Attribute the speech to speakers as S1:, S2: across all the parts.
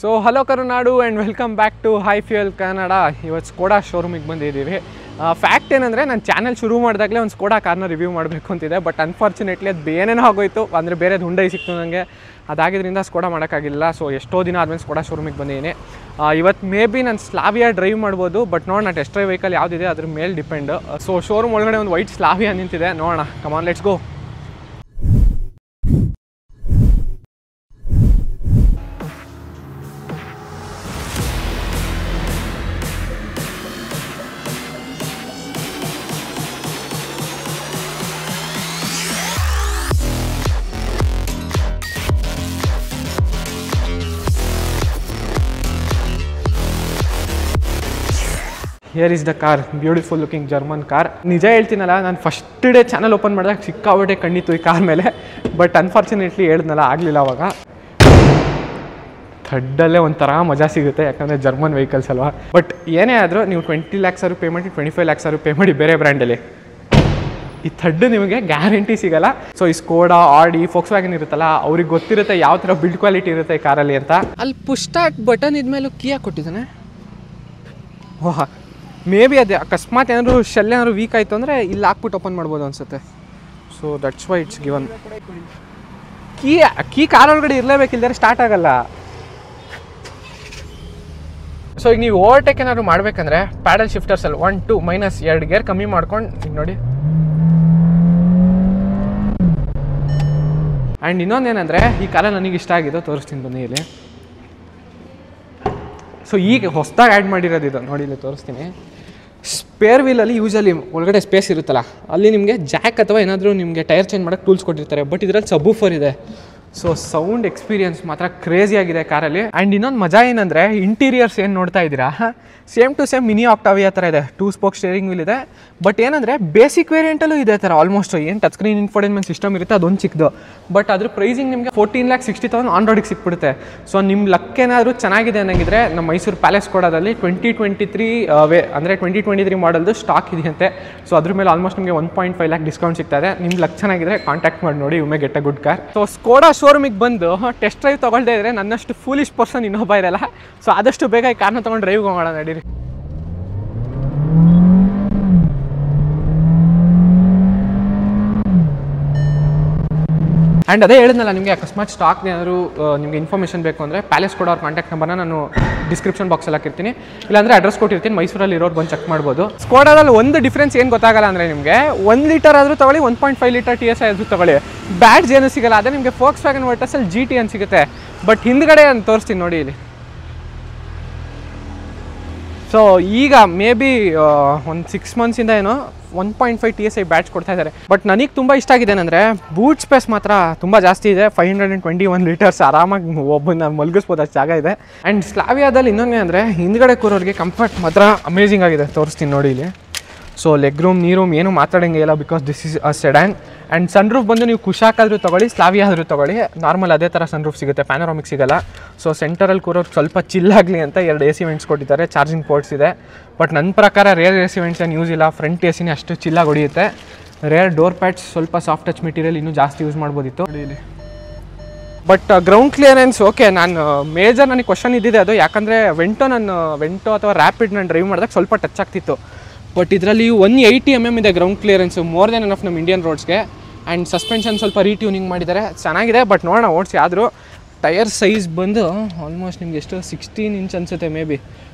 S1: So hello Karunadu and welcome back to high fuel Kannada. ಇವತ್ತು Skoda ಶೋರೂಮಿಗೆ ಬಂದಿದ್ದೀವಿ. Fact ಏನಂದರೆ ನಾನು ಚಾನಲ್ ಶುರು ಮಾಡಿದಾಗಲೇ ಒಂದು ಸ್ಕೋಡಾ ಕಾರ್ನ ರಿವ್ಯೂ ಮಾಡಬೇಕು ಅಂತಿದೆ, ಬಟ್ ಅನ್ಫಾರ್ಚುನೇಟ್ಲಿ ಅದು ಏನೇನೋ ಆಗೋಯ್ತು. ಅಂದರೆ ಬೇರೆ ಹುಂಡೈ ಸಿಕ್ತು ನನಗೆ, ಅದಾಗಿದ್ದರಿಂದ ಸ್ಕೋಡಾ ಮಾಡೋಕ್ಕಾಗಿಲ್ಲ. ಸೊ ಎಷ್ಟೋ ದಿನ ಆದಮೇಲೆ ಸ್ಕೋಡಾ ಶೋರೂಮಿಗೆ ಬಂದಿದ್ದೀನಿ. ಇವತ್ತು ಮೇ ಬಿ ನಾನು ಸ್ಲಾವಿಯಾ ಡ್ರೈವ್ ಮಾಡ್ಬೋದು, ಬಟ್ ನೋಡೋಣ ಟೆಸ್ಟ್ ಡ್ರೈವ್ ವೆಹಿಕಲ್ ಯಾವುದಿದೆ ಅದ್ರ ಮೇಲೆ ಡಿಪೆಂಡ್. ಸೊ ಶೋರೂಮ್ ಒಳಗಡೆ ಒಂದು ವೈಟ್ ಸ್ಲಾವಿಯಾ ನಿಂತಿದೆ, ನೋಡೋಣ. Come on let's go. Here is the car, beautiful looking German car. ನಿಜ ಹೇಳ್ತೀನಲ್ಲ, ನಾನು ಫಸ್ಟ್ ಡೇ ಚಾನಲ್ ಓಪನ್ ಮಾಡಿದಾಗ ಸಿಕ್ಕಾಬಟ್ಟೆ ಕಣ್ಣಿತ್ತು ಈ ಕಾರ್ ಮೇಲೆ, ಬಟ್ ಅನ್ಫಾರ್ಚುನೇಟ್ಲಿ ಹೇಳ್ದನಲ್ಲ ಆಗಲಿಲ್ಲ. ಅವಾಗ ಥಡ್ಡಲ್ಲೇ ಒಂಥರ ಮಜಾ ಸಿಗುತ್ತೆ, ಯಾಕಂದರೆ ಜರ್ಮನ್ ವೆಹಿಕಲ್ಸ್ ಅಲ್ವಾ. ಬಟ್ ಏನೇ ಆದರೂ ನೀವು 20 lakhs ಪೇ ಮಾಡಿ 25 lakhs ಪೇ ಮಾಡಿ ಬೇರೆ ಬ್ರ್ಯಾಂಡಲ್ಲಿ, ಈ ಥಡ್ಡು ನಿಮಗೆ ಗ್ಯಾರಂಟಿ ಸಿಗೋಲ್ಲ. ಸೊ ಈ ಸ್ಕೋಡಾ, ಆಡಿ, ಫೋಕ್ಸ್ವ್ಯಾಗನ್ ಇರುತ್ತಲ್ಲ, ಅವ್ರಿಗೆ ಗೊತ್ತಿರುತ್ತೆ ಯಾವ ಥರ ಬಿಲ್ಡ್ ಕ್ವಾಲಿಟಿ ಇರುತ್ತೆ ಈ ಕಾರಲ್ಲಿ ಅಂತ. ಅಲ್ಲಿ ಪುಷ್ ಸ್ಟಾರ್ಟ್ ಬಟನ್ ಇದ್ಮೇಲೂ ಕೀಯಾಗಿ ಕೊಟ್ಟಿದ್ದಾನೆ. ಓಹ್, ಮೇ ಬಿ ಅದೇ ಅಕಸ್ಮಾತ್ ಏನಾದ್ರು ಶೆಲ್ ಏನಾದ್ರು ವೀಕ್ ಆಯಿತು ಅಂದರೆ ಇಲ್ಲಿ ಹಾಕ್ಬಿಟ್ಟು ಓಪನ್ ಮಾಡ್ಬೋದು ಅನಿಸುತ್ತೆ. So that's why it's given. Key car ಒಳಗಡೆ ಇರಲೇಬೇಕಿಲ್ದರೆ ಸ್ಟಾರ್ಟ್ ಆಗಲ್ಲ. ಸೊ ಈಗ ನೀವು ಓವರ್ಟೇಕ್ ಏನಾದ್ರು ಮಾಡಬೇಕಂದ್ರೆ ಪ್ಯಾಡಲ್ ಶಿಫ್ಟರ್ಸಲ್ಲಿ 1 2 -2 ಗೇರ್ ಕಮ್ಮಿ ಮಾಡ್ಕೊಂಡು ಈಗ ನೋಡಿ. ಆ್ಯಂಡ್ ಇನ್ನೊಂದೇನೆಂದರೆ ಈ ಕಾರಲ್ಲಿ ನನಗೆ ಇಷ್ಟ ಆಗಿದ್ದು ತೋರಿಸ್ತೀನಿ ಬನ್ನಿ ಇಲ್ಲಿ. ಸೊ ಈಗ ಹೊಸದಾಗಿ ಆ್ಯಡ್ ಮಾಡಿರೋದು ಇದು ನೋಡಿ, ಇಲ್ಲಿ ತೋರಿಸ್ತೀನಿ. ಸ್ಪೇರ್ ವೀಲಲ್ಲಿ ಯೂಶಲಿ ಒಳಗಡೆ ಸ್ಪೇಸ್ ಇರುತ್ತಲ್ಲ, ಅಲ್ಲಿ ನಿಮಗೆ ಜಾಕ್ ಅಥವಾ ಏನಾದರೂ ನಿಮಗೆ ಟೈರ್ ಚೇಂಜ್ ಮಾಡೋಕ್ಕೆ ಟೂಲ್ಸ್ ಕೊಟ್ಟಿರ್ತಾರೆ. ಬಟ್ ಇದರಲ್ಲಿ ಸಬ್ವೂಫರ್ ಇದೆ. ಸೊ ಸೌಂಡ್ ಎಕ್ಸ್ಪೀರಿಯನ್ಸ್ ಮಾತ್ರ ಕ್ರೇಜಿಯಾಗಿದೆ ಕಾರಲ್ಲಿ. ಆ್ಯಂಡ್ ಇನ್ನೊಂದು ಮಜಾ ಏನಂದರೆ ಇಂಟೀರಿಯರ್ಸ್ ಏನು ನೋಡ್ತಾ ಇದ್ದೀರಾ, ಸೇಮ್ ಟು ಸೇಮ್ ಮಿನಿ ಆಕ್ಟಾವಿಯಾ ಥರ ಇದೆ. 2 ಸ್ಪೋಕ್ ಸ್ಟೇರಿಂಗ್ ವೀಲ್ ಇದೆ. ಬಟ್ ಏನಂದರೆ ಬೇಸಿಕ್ ವೇರಿಯಂಟಲ್ಲೂ ಇದೆ ಥರ ಆಲ್ಮೋಸ್ಟ್. ಏನು ಟಚ್ ಸ್ಕ್ರೀನ್ ಇನ್ಫೋಟೈನ್ಮೆಂಟ್ ಸಿಸ್ಟಮ್ ಇರುತ್ತೆ ಅದೊಂದು ಚಿಕ್ಕದು. ಬಟ್ ಅದ್ರ ಪ್ರೈಸಿಂಗ್ ನಿಮಗೆ 14,60,000 ಆನ್ ರೋಡಿಗೆ ಸಿಕ್ಬಿಡುತ್ತೆ. ಸೊ ನಿಮ್ಮ ಲಕ್ ಏನಾದರೂ ಚೆನ್ನಾಗಿದೆ ಅನ್ನಂಗಿದ್ರೆ ನಮ್ಮ ಮೈಸೂರು ಪ್ಯಾಲೇಸ್ ಕೊಡೋದಲ್ಲಿ 2023 ಅಂದರೆ 2023 ಮಾಡಲ್ದು ಸ್ಟಾಕ್ ಇದೆಯಂತೆ. ಸೊ ಅದ್ರ ಮೇಲೆ ಆಲ್ಮೋಸ್ಟ್ ನಿಮಗೆ 1.5 lakh ಡಿಸ್ಕೌಂಟ್ ಸಿಗ್ತಾ ಇದೆ. ನಿಮ್ಮ ಲಕ್ ಚೆನ್ನಾಗಿದ್ರೆ ಕಾಂಟ್ಯಾಕ್ಟ್ ಮಾಡಿ ನೋಡಿ, you may get a good car. So Skoda ಶೋರೂಮಿಗೆ ಬಂದು ಟೆಸ್ಟ್ ಡ್ರೈವ್ ತೊಗೊಳ್ದೇ ಇದ್ರೆ ನನ್ನಷ್ಟು ಫೂಲಿಶ್ ಪರ್ಸನ್ ಇನ್ನೊಬ್ಬ ಇರಲ್ಲ. ಸೊ ಆದಷ್ಟು ಬೇಗ ಈ ಕಾರ್ನ ತೊಗೊಂಡು ಡ್ರೈವ್ ಮಾಡೋಣ ನಡೀರಿ. ಆ್ಯಂಡ್ ಅದೇ ಹೇಳಿದ್ನಲ್ಲ, ನಿಮಗೆ ಅಕಸ್ಮಾತ್ ಸ್ಟಾಕ್ ಏನಾದರೂ ನಿಮಗೆ ಇನ್ಫಾರ್ಮೇಷನ್ ಬೇಕು ಅಂದರೆ ಪ್ಯಾಲೇಸ್ ಕೊಡೋ ಅವ್ರ ಕಾಂಟ್ಯಾಕ್ಟ್ ನಂಬರ್ನ ನಾನು ಡಿಸ್ಕ್ರಿಪ್ಷನ್ ಬಾಕ್ಸಲ್ಲಿ ಹಾಕಿರ್ತೀನಿ, ಇಲ್ಲಾಂದರೆ ಅಡ್ರೆಸ್ ಕೊಟ್ಟಿರ್ತೀನಿ. ಮೈಸೂರಲ್ಲಿ ಇರೋರು ಬಂದು ಚೆಕ್ ಮಾಡ್ಬೋದು. ಸ್ಕೋಡಾದಲ್ಲಿ ಒಂದು ಡಿಫ್ರೆನ್ಸ್ ಏನು ಗೊತ್ತಾಗಲ್ಲ ಅಂದರೆ, ನಿಮಗೆ 1 ಲೀಟರ್ ಆದರೂ ತೊಗೊಳ್ಳಿ, 1.5 ಲೀಟರ್ TSI ಆದರೂ ತೊಗೊಳ್ಳಿ, ಬ್ಯಾಡ್ಜ್ ಏನೂ ಸಿಗೋಲ್ಲ. ಅದೇ ನಿಮಗೆ ಫೋಕ್ಸ್ವ್ಯಾಗನ್ ವರ್ಟಸಲ್ಲಿ GT ಅಂತ ಸಿಗುತ್ತೆ. ಬಟ್ ಹಿಂದ್ಗಡೆ ನಾನು ತೋರಿಸ್ತೀನಿ ನೋಡಿ ಇಲ್ಲಿ. ಸೊ ಈಗ ಮೇ ಬಿ ಒಂದು 6 months ಏನೋ 1.5 TSI ಬ್ಯಾಡ್ಜ್ ಕೊಡ್ತಾ ಇದ್ದಾರೆ. ಬಟ್ ನನಗೆ ತುಂಬ ಇಷ್ಟ ಆಗಿದೆ ಅಂದರೆ ಬೂಟ್ ಸ್ಪೇಸ್ ಮಾತ್ರ ತುಂಬ ಜಾಸ್ತಿ ಇದೆ. 521 ಲೀಟರ್ಸ್ ಆರಾಮಾಗಿ ಒಬ್ಬನ ಮಲಗಿಸ್ಬೋದು, ಅಷ್ಟು ಜಾಗ ಇದೆ. ಆ್ಯಂಡ್ ಸ್ಲಾವಿಯಾದಲ್ಲಿ ಇನ್ನೊಂದೇ ಅಂದರೆ ಹಿಂದ್ಗಡೆ ಕೂರೋರಿಗೆ ಕಂಫರ್ಟ್ ಮಾತ್ರ ಅಮೇಜಿಂಗ್ ಆಗಿದೆ. ತೋರಿಸ್ತೀನಿ ನೋಡಿ ಇಲ್ಲಿ. So leg room, knee room ಏನು ಮಾತಾಡೋಂಗಿಲ್ಲ, because this is a sedan. And sunroof ಬಂದು ನೀವು ಕುಶಾಕಾದರೂ ತೊಗೊಳ್ಳಿ, ಸ್ಲಾವಿಯಾ ಆದರೂ ತೊಗೊಳ್ಳಿ, ನಾರ್ಮಲ್ ಅದೇ ಥರ ಸನ್ ರೂಫ್ ಸಿಗುತ್ತೆ, ಪ್ಯಾನೋರಾಮಿಕ್ ಸಿಗೋಲ್ಲ. ಸೊ ಸೆಂಟರಲ್ಲಿ ಕೂರೋರು ಸ್ವಲ್ಪ ಚಿಲ್ಲಾಗಲಿ ಅಂತ 2 AC ವೆಂಟ್ಸ್ ಕೊಟ್ಟಿದ್ದಾರೆ, ಚಾರ್ಜಿಂಗ್ ಪೋರ್ಟ್ಸ್ ಇದೆ. ಬಟ್ ನನ್ನ ಪ್ರಕಾರ ರೇರ್ AC ವೆಂಟ್ಸ್ ಏನು ಯೂಸ್ ಇಲ್ಲ, ಫ್ರಂಟ್ AC ನೇ ಅಷ್ಟು ಚಿಲ್ಲಾಗಿ ಹೊಡಿಯುತ್ತೆ. ರೇರ್ ಡೋರ್ ಪ್ಯಾಡ್ಸ್ ಸ್ವಲ್ಪ ಸಾಫ್ಟ್ ಟಚ್ ಮೆಟೀರಿಯಲ್ ಇನ್ನೂ ಜಾಸ್ತಿ ಯೂಸ್ ಮಾಡ್ಬೋದಿತ್ತು ಇಲ್ಲಿ. But ground clearance okay. ನಾನು ಮೇಜರ್ ನನಗೆ ಕ್ವಶನ್ ಇದ್ದಿದೆ ಅದು, ಯಾಕಂದರೆ ವೆಂಟೋ ಅಥವಾ ರ್ಯಾಪಿಡ್ ನಾನು ಡ್ರೈವ್ ಮಾಡಿದಾಗ ಸ್ವಲ್ಪ ಟಚ್ ಆಗ್ತಿತ್ತು. ಬಟ್ ಇದರಲ್ಲಿ 180 mm ಇದೆ ground clearance, more than enough ನಮ್ಮ ಇಂಡಿಯನ್ ರೋಡ್ಸ್ಗೆ. ಆ್ಯಂಡ್ ಸಸ್ಪೆನ್ಷನ್ ಸ್ವಲ್ಪ ರೀಟ್ಯೂನಿಂಗ್ ಮಾಡಿದ್ದಾರೆ, ಚೆನ್ನಾಗಿದೆ. ಬಟ್ ನೋಡೋಣ ಓಡಿಸಿ. ಆದರೂ ಟೈರ್ ಸೈಜ್ ಬಂದು ಆಲ್ಮೋಸ್ಟ್ ನಿಮ್ಗೆ ಎಷ್ಟು 16 ಇಂಚ್ ಅನಿಸುತ್ತೆ, maybe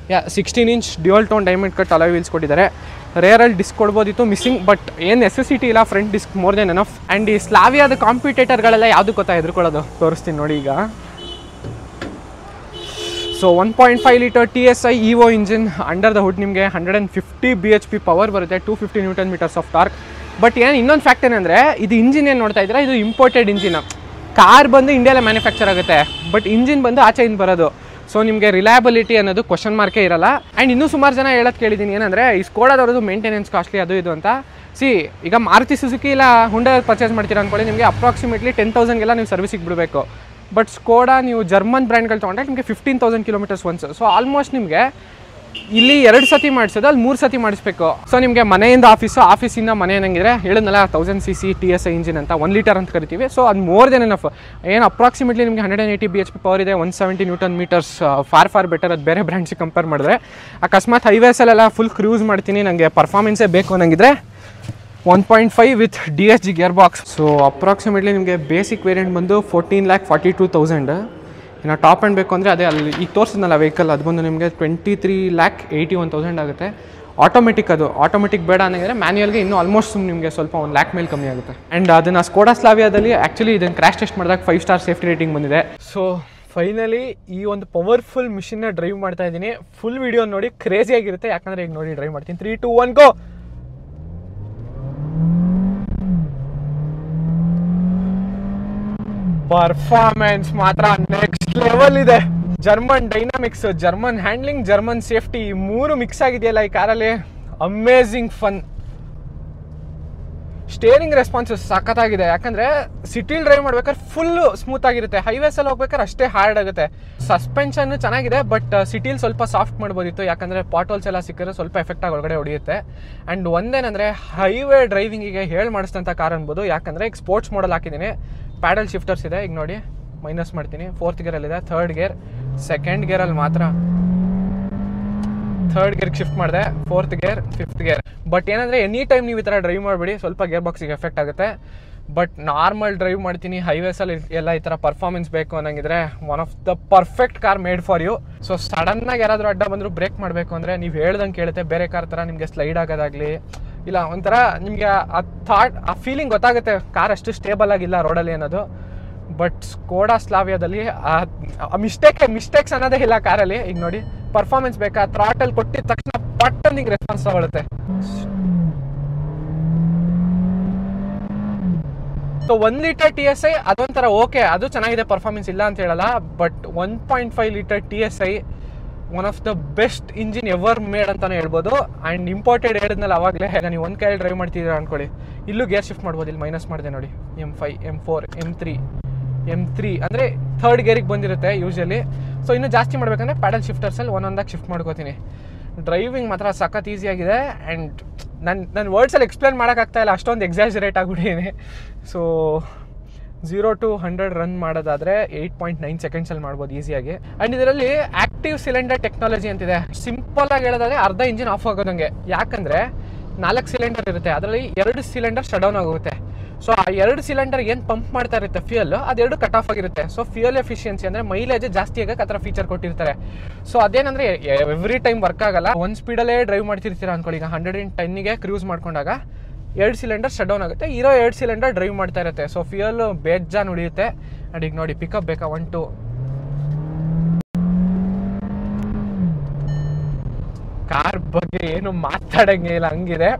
S1: 16 inch dual tone diamond cut alloy wheels ಕೊಟ್ಟಿದ್ದಾರೆ. ರೇರಲ್ಲಿ ಡಿಸ್ಕ್ ಕೊಡ್ಬೋದಿತ್ತು, ಮಿಸ್ಸಿಂಗ್. ಬಟ್ ಏನು ನೆಸೆಸಿಟಿ ಇಲ್ಲ, front disc more than enough. And ಈ ಸ್ಲಾವಿಯಾದ ಕಾಂಪಿಟೇಟರ್ಗಳೆಲ್ಲ ಯಾವುದು ಗೊತ್ತಾ ಹೆದರ್ಕೊಳ್ಳೋದು, ತೋರಿಸ್ತೀನಿ ನೋಡಿ ಈಗ. So 1.5 litre TSI EVO engine, under the hood ನಿಮಗೆ 150 bhp ಪವರ್ ಬರುತ್ತೆ, 250 Nm ಆಫ್ ಟಾರ್ಕ್. ಬಟ್ ಏನು ಇನ್ನೊಂದು ಫ್ಯಾಕ್ಟ್ ಏನಂದರೆ, ಇದು ಇಂಜಿನ್ ಏನು ನೋಡ್ತಾ ಇದ್ದೀರಾ, ಇದು ಇಂಪೋರ್ಟೆಡ್ ಇಂಜಿನ್. ಕಾರ್ ಬಂದು ಇಂಡಿಯಾಲೇ ಮ್ಯಾನುಫ್ಯಾಕ್ಚರ್ ಆಗುತ್ತೆ, ಬಟ್ ಇಂಜಿನ್ ಬಂದು ಆಚೆಯಿಂದ ಬರೋದು. ಸೊ ನಿಮಗೆ ರಿಲಯಬಿಲಿಟಿ ಅನ್ನೋದು ಕ್ವಶನ್ ಮಾರ್ಕೇ ಇರಲ್ಲ. ಆ್ಯಂಡ್ ಇನ್ನೂ ಸುಮಾರು ಜನ ಹೇಳೋದು ಕೇಳಿದ್ದೀನಿ ಏನಂದರೆ, ಈ ಸ್ಕೋಡಾದವ್ರದ್ದು ಮೇಂಟೆನೆನ್ಸ್ ಕಾಸ್ಟ್ಲಿ ಅದು ಇದು ಅಂತ. ಈಗ ಮಾರುತಿ ಸುಜುಕಿ ಇಲ್ಲ ಹುಂಡೈ ಪರ್ಚೇಸ್ ಮಾಡ್ತೀರಾ ಅಂದ್ಕೊಳ್ಳಿ, ನಿಮಗೆ ಅಪ್ರಾಕ್ಸಿಮೇಟ್ಲಿ 10,000 ನೀವು ಸರ್ವಿಸಿಗೆ ಬಿಡಬೇಕು. ಬಟ್ ಸ್ಕೋಡಾ ನೀವು ಜರ್ಮನ್ ಬ್ರ್ಯಾಂಡ್ಗಳು ತೊಗೊಂಡ್ರೆ ನಿಮಗೆ 15,000 ಕಿಲೋಮೀಟರ್ಸ್ ಒನ್ಸ್. ಸೊ ಆಲ್ಮೋಸ್ಟ್ ನಿಮಗೆ ಇಲ್ಲಿ 2 ಸತಿ ಮಾಡಿಸೋದು, ಅಲ್ಲಿ 3 ಸತಿ ಮಾಡಿಸ್ಬೇಕು. ಸೊ ನಿಮಗೆ ಮನೆಯಿಂದ ಆಫೀಸಿಂದ ಮನೆ ಏನಂಗಿದ್ರೆ ಹೇಳಿದ್ನಲ್ಲ 1000cc TSI ಇಂಜಿನ್ ಅಂತ 1 ಲೀಟರ್ ಅಂತ ಕರಿತೀವಿ. ಸೊ ಅದು ಮೋರ್ ದೆನ್ ಎನಫ್. ಏನು ಅಪ್ರಾಕ್ಸಿಮೇಟ್ಲಿ ನಿಮಗೆ 180 bhp ಪವರ್ ಇದೆ, 170 Nm ಫಾರ್ ಬೆಟರ್ ಅದು ಬೇರೆ ಬ್ರ್ಯಾಂಡ್ಸಿಗೆ ಕಂಪೇರ್ ಮಾಡಿದ್ರೆ. ಅಕಸ್ಮಾತ್ ಹೈವೇಸಲ್ಲೆಲ್ಲ ಫುಲ್ ಕ್ರೂಸ್ ಮಾಡ್ತೀನಿ, ನನಗೆ ಪರ್ಫಾರ್ಮೆನ್ಸೇ ಬೇಕು ಅನ್ನಂಗಿದ್ರೆ 1.5 with DSG gear box. So approximately ನಿಮಗೆ ಬೇಸಿಕ್ ವೇರಿಯಂಟ್ ಬಂದು 14,42,000. ಇನ್ನು ಟಾಪ್ ಆ್ಯಂಡ್ ಬೇಕು ಅಂದರೆ ಅದೇ ಅಲ್ಲಿ ಈಗ ತೋರಿಸಿದ್ನಲ್ಲ ವೆಹಿಕಲ್, ಅದು ಬಂದು ನಿಮಗೆ 23,81,000 ಆಗುತ್ತೆ. ಆಟೋಮೆಟಿಕ್, ಅದು ಆಟೋಮೆಟಿಕ್ ಬೇಡ ಅನ್ನಂಗಿದ್ರೆ ಮ್ಯಾನ್ಯಲ್ಗೆ ಇನ್ನೂ ಆಲ್ಮೋಸ್ಟ್ ನಿಮಗೆ ಸ್ವಲ್ಪ 1 lakh ಮೇಲೆ ಕಮ್ಮಿ ಆಗುತ್ತೆ. ಆ್ಯಂಡ್ ಅದನ್ನು ಸ್ಕೋಡಾ ಸ್ಲಾವಿಯಾದಲ್ಲಿ ಆ್ಯಕ್ಚುಲಿ ಇದನ್ನು ಕ್ರ್ಯಾಶ್ ಟೆಸ್ಟ್ ಮಾಡಿದಾಗ 5 ಸ್ಟಾರ್ ಸೇಫ್ಟಿ ರೇಟಿಂಗ್ ಬಂದಿದೆ. ಸೊ ಫೈನಲಿ ಈ ಒಂದು ಪವರ್ಫುಲ್ ಮಿಷಿನ್ನ ಡ್ರೈವ್ ಮಾಡ್ತಾ ಇದ್ದೀನಿ. ಫುಲ್ ವೀಡಿಯೋ ನೋಡಿ ಕ್ರೇಜಿಯಾಗಿರುತ್ತೆ, ಯಾಕಂದರೆ ಈಗ ನೋಡಿ ಡ್ರೈವ್ ಮಾಡ್ತೀನಿ. 3, 2, 1 ಗೋ. ಪರ್ಫಾರ್ಮೆನ್ಸ್ ಮಾತ್ರ ನೆಕ್ಸ್ಟ್ ಲೆವೆಲ್ ಇದೆ. German dynamics, German handling, German safety 3 mix ಆಗಿದೆಯಲ್ಲ ಈ ಕಾರಲ್ಲಿ. Amazing fun. ಸ್ಟೇರಿಂಗ್ ರೆಸ್ಪಾನ್ಸಸ್ ಸಖತ್ತಾಗಿದೆ, ಯಾಕಂದರೆ ಸಿಟಿಲಿ ಡ್ರೈವ್ ಮಾಡ್ಬೇಕಾದ್ರೆ ಫುಲ್ಲು ಸ್ಮೂತ್ ಆಗಿರುತ್ತೆ, ಹೈವೇಸಲ್ಲಿ ಹೋಗ್ಬೇಕಾದ್ರೆ ಅಷ್ಟೇ ಹಾರ್ಡ್ ಆಗುತ್ತೆ. ಸಸ್ಪೆನ್ಷನ್ ಚೆನ್ನಾಗಿದೆ, ಬಟ್ ಸಿಟಿಲಿ ಸ್ವಲ್ಪ ಸಾಫ್ಟ್ ಮಾಡ್ಬೋದಿತ್ತು, ಯಾಕಂದರೆ ಪಾಟೋಲ್ಸ್ ಎಲ್ಲ ಸಿಕ್ಕಿದ್ರೆ ಸ್ವಲ್ಪ ಎಫೆಕ್ಟಾಗಿ ಒಳಗಡೆ ಹೊಡೆಯುತ್ತೆ. ಆ್ಯಂಡ್ ಒಂದೇನಂದರೆ ಹೈವೇ ಡ್ರೈವಿಂಗಿಗೆ ಮಾಡಿಸಿದಂಥ ಕಾರ್ ಅನ್ಬೋದು, ಯಾಕಂದರೆ ಈಗ ಸ್ಪೋರ್ಟ್ಸ್ ಮಾಡಲ್ ಹಾಕಿದ್ದೀನಿ. ಪ್ಯಾಡಲ್ ಶಿಫ್ಟರ್ಸ್ ಇದೆ, ಈಗ ನೋಡಿ ಮೈನಸ್ ಮಾಡ್ತೀನಿ. 4th ಗೇರಲ್ಲಿದೆ, 3rd ಗೇರ್, 2nd ಗೇರಲ್ಲಿ ಮಾತ್ರ 3rd ಗೇರ್ಗೆ ಶಿಫ್ಟ್ ಮಾಡಿದೆ, 4th gear, 5th gear. But ಏನಂದರೆ ಎನಿ ಟೈಮ್ ನೀವು ಈ ಥರ ಡ್ರೈವ್ ಮಾಡಿಬಿಡಿ, ಸ್ವಲ್ಪ ಗೇರ್ ಬಾಕ್ಸಿಗೆ ಎಫೆಕ್ಟ್ ಆಗುತ್ತೆ. ಬಟ್ ನಾರ್ಮಲ್ ಡ್ರೈವ್ ಮಾಡ್ತೀನಿ, ಹೈವೇಸಲ್ಲಿ ಎಲ್ಲ ಈ ಥರ ಪರ್ಫಾರ್ಮೆನ್ಸ್ ಬೇಕು ಅನ್ನಂಗಿದ್ರೆ one of the perfect car made for you. So ಸಡನ್ನಾಗಿ ಯಾರಾದರೂ ಅಡ್ಡ ಬಂದರೂ ಬ್ರೇಕ್ ಮಾಡಬೇಕು ಅಂದರೆ ನೀವು ಹೇಳ್ದಂಗೆ ಕೇಳುತ್ತೆ. ಬೇರೆ ಕಾರ್ ಥರ ನಿಮಗೆ ಸ್ಲೈಡ್ ಆಗೋದಾಗಲಿ ಇಲ್ಲ, ಒಂಥರ ನಿಮಗೆ ಆ ಫೀಲಿಂಗ್ ಗೊತ್ತಾಗುತ್ತೆ ಕಾರ್ ಅಷ್ಟು ಸ್ಟೇಬಲ್ ಆಗಿಲ್ಲ ರೋಡಲ್ಲಿ ಅನ್ನೋದು. ಬಟ್ ಸ್ಕೋಡಾ ಸ್ಲಾವಿಯಾದಲ್ಲಿ ಆ ಮಿಸ್ಟೇಕ್ಸ್ ಅನ್ನೋದೇ ಇಲ್ಲ ಕಾರಲ್ಲಿ. ಈಗ ನೋಡಿ ಪರ್ಫಾರ್ಮೆನ್ಸ್ ಬೇಕಾ, ಥ್ರಾಟಲ್ ಕೊಟ್ಟಿದ ತಕ್ಷಣ ಪಟ್ಟನ್ ನಿಂಗೆ ರೆಸ್ಪಾನ್ಸ್ ತಗೊಳುತ್ತೆ. ಸೊ 1 ಲೀಟರ್ TSI ಅದೊಂಥರ ಓಕೆ, ಅದು ಚೆನ್ನಾಗಿದೆ, ಪರ್ಫಾರ್ಮೆನ್ಸ್ ಇಲ್ಲ ಅಂತ ಹೇಳಲ್ಲ. But 1.5 litre TSI one of the best engine ever made ಅಂತಾನೆ ಹೇಳ್ಬೋದು. ಆ್ಯಂಡ್ ಇಂಪಾರ್ಟೆಡ್ ಹೇಳಿದ್ನಲ್ಲ ಅವಾಗಲೇ, ನೀವು ಒಂದು ಕೈಯಲ್ಲಿ ಡ್ರೈವ್ ಮಾಡ್ತಿದ್ದೀರಾ ಅನ್ಕೊಳ್ಳಿ, ಇಲ್ಲೂ ಗೇರ್ ಶಿಫ್ಟ್ ಮಾಡ್ಬೋದು. ಇಲ್ಲಿ ಮೈನಸ್ ಮಾಡಿದೆ ನೋಡಿ, M5, M4, M3 ಅಂದರೆ 3rd ಗೇರಿಗೆ ಬಂದಿರುತ್ತೆ ಯೂಶಲಿ. ಸೊ ಇನ್ನೂ ಜಾಸ್ತಿ ಮಾಡಬೇಕಂದ್ರೆ ಪ್ಯಾಡಲ್ ಶಿಫ್ಟರ್ಸಲ್ಲಿ ಒಂದೊಂದಾಗಿ ಶಿಫ್ಟ್ ಮಾಡ್ಕೋತೀನಿ. ಡ್ರೈವಿಂಗ್ ಮಾತ್ರ ಸಖತ್ ಈಸಿಯಾಗಿದೆ. ಆ್ಯಂಡ್ ನನ್ನ ವರ್ಡ್ಸಲ್ಲಿ ಎಕ್ಸ್ಪ್ಲೇನ್ ಮಾಡೋಕ್ಕಾಗ್ತಾಯಿಲ್ಲ, ಅಷ್ಟೊಂದು ಎಕ್ಸಾಜರೇಟ್ ಆಗಿಬಿಟ್ಟಿದ್ದೀನಿ. ಸೊ 0 to 100 ರನ್ ಮಾಡೋದಾದರೆ 8.9 ಸೆಕೆಂಡ್ಸಲ್ಲಿ ಮಾಡ್ಬೋದು ಈಸಿಯಾಗಿ. ಆ್ಯಂಡ್ ಇದರಲ್ಲಿ ಆಕ್ಟಿವ್ ಸಿಲಿಂಡರ್ ಟೆಕ್ನಾಲಜಿ ಅಂತಿದೆ. ಸಿಂಪಲ್ಲಾಗಿ ಹೇಳೋದಾದರೆ ಅರ್ಧ ಇಂಜಿನ್ ಆಫ್ ಆಗೋದಂಗೆ, ಯಾಕಂದರೆ 4 ಸಿಲಿಂಡರ್ ಇರುತ್ತೆ, ಅದರಲ್ಲಿ 2 ಸಿಲಿಂಡರ್ ಶಟ್ ಡೌನ್ ಆಗುತ್ತೆ. ಸೊ ಆ 2 ಸಿಲಿಂಡರ್ ಏನು ಪಂಪ್ ಮಾಡ್ತಾ ಇರುತ್ತೆ ಫ್ಯೂಯಲ್, ಅದೆರಡು ಕಟ್ ಆಫ್ ಆಗಿರುತ್ತೆ. ಸೊ ಫ್ಯೂಯಲ್ ಎಫಿಷಿಯನ್ಸಿ ಅಂದರೆ ಮೈಲೇಜ್ ಜಾಸ್ತಿ ಆಗಕ್ಕೆ ಆ ಥರ ಫೀಚರ್ ಕೊಟ್ಟಿರ್ತಾರೆ. ಸೊ ಅದೇನಂದರೆ ಎವ್ರಿ ಟೈಮ್ ವರ್ಕ್ ಆಗಲ್ಲ. 1 ಸ್ಪೀಡಲ್ಲೇ ಡ್ರೈವ್ ಮಾಡ್ತಿರ್ತೀರ ಅನ್ಕೊಳ್ಳಿ, ಈಗ 110ಗೆ ಕ್ರೂಸ್ ಮಾಡ್ಕೊಂಡಾಗ 2 ಸಿಲಿಂಡರ್ ಶಟ್ ಡೌನ್ ಆಗುತ್ತೆ, ಇರೋ 2 ಸಿಲಿಂಡರ್ ಡ್ರೈವ್ ಮಾಡ್ತಾ ಇರುತ್ತೆ. ಸೊ ಫ್ಯೂಯಲ್ ಬೇಜಾನ್ ಉಳಿಯುತ್ತೆ. ಆ್ಯಂಡ್ ಈಗ ನೋಡಿ ಪಿಕಪ್ ಬೇಕಾ 1, 2 ಕಾರ್ ಬಗ್ಗೆ ಏನು ಮಾತಾಡಂಗೆ ಇಲ್ಲ, ಹಂಗಿದೆ.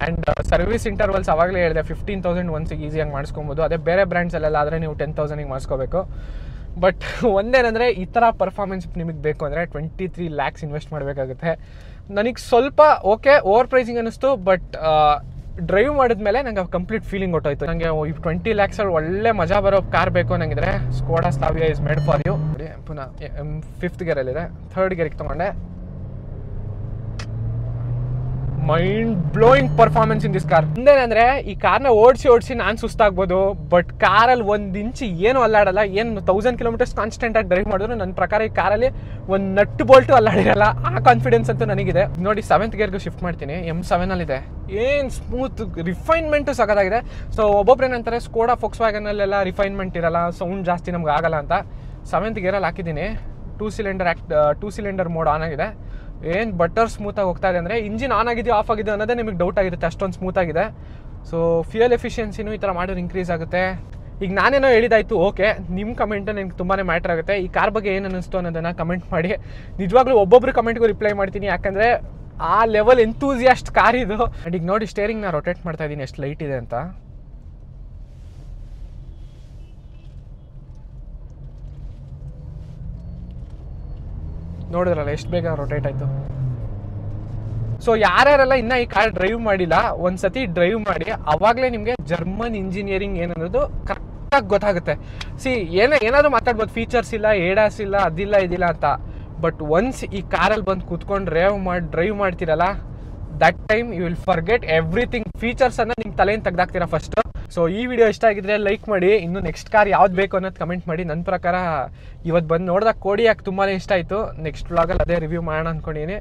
S1: ಆ್ಯಂಡ್ ಸರ್ವಿಸ್ ಇಂಟರ್ವಲ್ಸ್ ಅವಾಗಲೇ ಹೇಳಿದೆ 15,000 ಒನ್ಸಿಗೆ ಈಸಿಯಾಗಿ ಮಾಡಿಸ್ಕೊಬೋದು. ಅದೇ ಬೇರೆ ಬ್ರ್ಯಾಂಡ್ಸಲ್ಲೆಲ್ಲ ಆದರೆ ನೀವು 10,000ಗೆ ಮಾಡಿಸ್ಕೋಬೇಕು. ಬಟ್ ಒಂದೇನಂದರೆ ಈ ಥರ ಪರ್ಫಾರ್ಮೆನ್ಸ್ ನಿಮಗೆ ಬೇಕು ಅಂದರೆ 23 lakhs ಇನ್ವೆಸ್ಟ್ ಮಾಡಬೇಕಾಗುತ್ತೆ. ನನಗೆ ಸ್ವಲ್ಪ ಓಕೆ ಓವರ್ ಪ್ರೈಸಿಂಗ್ ಅನ್ನಿಸ್ತು, ಬಟ್ ಡ್ರೈವ್ ಮಾಡಿದ್ಮೇಲೆ ನಂಗೆ ಕಂಪ್ಲೀಟ್ ಫೀಲಿಂಗ್ ಹೊಟ್ಟೋಯ್ತು. ನನಗೆ 20 lakhs ಒಳ್ಳೆ ಮಜಾ ಬರೋ ಕಾರ್ ಬೇಕು ಅನ್ನಂಗಿದ್ರೆ Skoda Slavia is made for you. ಪುನಃ 5th ಗೇರಲ್ಲಿದೆ, 3rd ಗೇರಿಗೆ ತೊಗೊಂಡೆ. Mind blowing performance in this car. ಮುಂದೇನಂದ್ರೆ ಈ ಕಾರ್ನ ಓಡಿಸಿ ನಾನು ಸುಸ್ತಾಗ್ಬೋದು, ಬಟ್ ಕಾರಲ್ಲಿ 1 ಇಂಚ್ ಏನು ಅಲ್ಲಾಡಲ್ಲ. ಏನು 1000 kilometers ಕಾನ್ಸ್ಟೆಂಟ್ ಆಗಿ ಡ್ರೈವ್ ಮಾಡಿದ್ರು ನನ್ನ ಪ್ರಕಾರ ಈ ಕಾರಲ್ಲಿ ಒಂದು ನಟ್ಟು ಬೋಲ್ಟು ಅಲ್ಲಾಡಿರಲ್ಲ. ಆ ಕಾನ್ಫಿಡೆನ್ಸ್ ಅಂತೂ ನನಗಿದೆ. ನೋಡಿ 7th ಗೇರ್ಗೆ ಶಿಫ್ಟ್ ಮಾಡ್ತೀನಿ, M7 ಇದೆ. ಏನು ಸ್ಮೂತ್ ರಿಫೈನ್ಮೆಂಟು ಸಖತ್ತಾಗಿದೆ. ಸೊ ಒಬ್ಬೊಬ್ರು ಏನಂತಾರೆ ಸ್ಕೋಡಾ ಫೋಕ್ಸ್ವ್ಯಾಗನಲ್ಲೆಲ್ಲ ರಿಫೈನ್ಮೆಂಟ್ ಇರಲ್ಲ, ಸೌಂಡ್ ಜಾಸ್ತಿ ನಮ್ಗೆ ಆಗಲ್ಲ ಅಂತ. 7th ಗೇರಲ್ಲಿ ಹಾಕಿದ್ದೀನಿ. 2 ಸಿಲಿಂಡರ್ ಮೋಡ್ ಆನ್ ಆಗಿದೆ. ಏನು ಬಟರ್ ಸ್ಮೂತಾಗಿ ಹೋಗ್ತಾ ಇದೆ ಅಂದರೆ ಇಂಜಿನ್ ಆನ್ ಆಗಿದೆಯೋ ಆಫ್ ಆಗಿದೆಯೋ ಅನ್ನೋದೇ ನಿಮಗೆ ಡೌಟ್ ಆಗಿರುತ್ತೆ, ಅಷ್ಟೊಂದು ಸ್ಮೂತಾಗಿದೆ. ಸೊ ಫ್ಯೂಯಲ್ ಎಫಿಷಿಯನ್ಸಿನೂ ಈ ಥರ ಮಾಡಿದ್ರೆ ಇನ್ಕ್ರೀಸ್ ಆಗುತ್ತೆ. ಈಗ ನಾನೇನೋ ಹೇಳಿದಾಯ್ತು, ಓಕೆ, ನಿಮ್ಮ ಕಮೆಂಟು ನನಗೆ ತುಂಬಾ ಮ್ಯಾಟ್ರ್ ಆಗುತ್ತೆ. ಈ ಕಾರ್ ಬಗ್ಗೆ ಏನು ಅನ್ನಿಸ್ತು ಅನ್ನೋದನ್ನು ಕಮೆಂಟ್ ಮಾಡಿ. ನಿಜವಾಗ್ಲೂ ಒಬ್ಬೊಬ್ರು ಕಮೆಂಟ್ಗೂ ರಿಪ್ಲೈ ಮಾಡ್ತೀನಿ, ಯಾಕಂದರೆ ಆ ಲೆವೆಲ್ ಎಂತೂಸಿಯಾಸ್ಟ್ ಕಾರ್ ಇದು. ಆ್ಯಂಡ್ ಈಗ ನೋಡಿ ಸ್ಟೇರಿಂಗ್ನ ರೊಟೇಟ್ ಮಾಡ್ತಾ ಇದ್ದೀನಿ ಎಷ್ಟು ಲೈಟ್ ಇದೆ ಅಂತ. ನೋಡಿದ್ರಲ್ಲ ಎಷ್ಟು ಬೇಗ ರೊಟೇಟ್ ಆಯಿತು. ಸೊ ಯಾರ್ಯಾರೆಲ್ಲ ಇನ್ನೂ ಈ ಕಾರ್ ಡ್ರೈವ್ ಮಾಡಿಲ್ಲ, ಒಂದ್ಸತಿ ಡ್ರೈವ್ ಮಾಡಿ, ಅವಾಗಲೇ ನಿಮಗೆ ಜರ್ಮನ್ ಇಂಜಿನಿಯರಿಂಗ್ ಏನನ್ನೋದು ಕರೆಕ್ಟಾಗಿ ಗೊತ್ತಾಗುತ್ತೆ. ಏನಾದರೂ ಮಾತಾಡ್ಬೋದು, ಫೀಚರ್ಸ್ ಇಲ್ಲ, ಏಡಾಸ್ ಇಲ್ಲ, ಅದಿಲ್ಲ ಇದಿಲ್ಲ ಅಂತ. ಬಟ್ ಒನ್ಸ್ ಈ ಕಾರಲ್ಲಿ ಬಂದು ಕೂತ್ಕೊಂಡು ಡ್ರೈವ್ ಮಾಡ್ತೀರಲ್ಲ, that time you will forget everything. ಫೀಚರ್ಸನ್ನು ನಿಮ್ಮ ತಲೆಯಿಂದ ತೆಗ್ದಾಕ್ತೀರಾ ಫಸ್ಟ್. ಸೊ ಈ ವಿಡಿಯೋ ಇಷ್ಟ ಆಗಿದ್ರೆ ಲೈಕ್ ಮಾಡಿ, ಇನ್ನು ನೆಕ್ಸ್ಟ್ ಕಾರ್ ಯಾವ್ದು ಬೇಕು ಅನ್ನೋದು ಕಮೆಂಟ್ ಮಾಡಿ. ನನ್ನ ಪ್ರಕಾರ ಇವತ್ತು ಬಂದು ನೋಡಿದಾಗ ಕೋಡಿಯಾಕ್ ತುಂಬಾ ಇಷ್ಟ ಆಯಿತು. ನೆಕ್ಸ್ಟ್ ವ್ಲಾಗಲ್ಲಿ ಅದೇ ರಿವ್ಯೂ ಮಾಡೋಣ ಅಂದ್ಕೊಂಡಿದ್ದೀನಿ.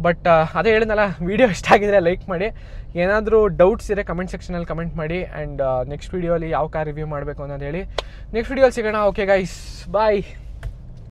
S1: ಬಟ್ ಅದೇ ಹೇಳಿದ್ನಲ್ಲ, ವಿಡಿಯೋ ಇಷ್ಟ ಆಗಿದ್ರೆ ಲೈಕ್ ಮಾಡಿ. ಏನಾದರೂ ಡೌಟ್ಸ್ ಇದ್ರೆ ಕಮೆಂಟ್ ಸೆಕ್ಷನಲ್ಲಿ ಕಮೆಂಟ್ ಮಾಡಿ. ಆ್ಯಂಡ್ ನೆಕ್ಸ್ಟ್ ವೀಡಿಯೋಲಿ ಯಾವ ಕಾರ್ ರಿವ್ಯೂ ಮಾಡಬೇಕು ಅನ್ನೋದು ಹೇಳಿ. ನೆಕ್ಸ್ಟ್ ವೀಡಿಯೋಲಿ ಸಿಗೋಣ. ಓಕೆ ಗೈಸ್, ಬಾಯ್.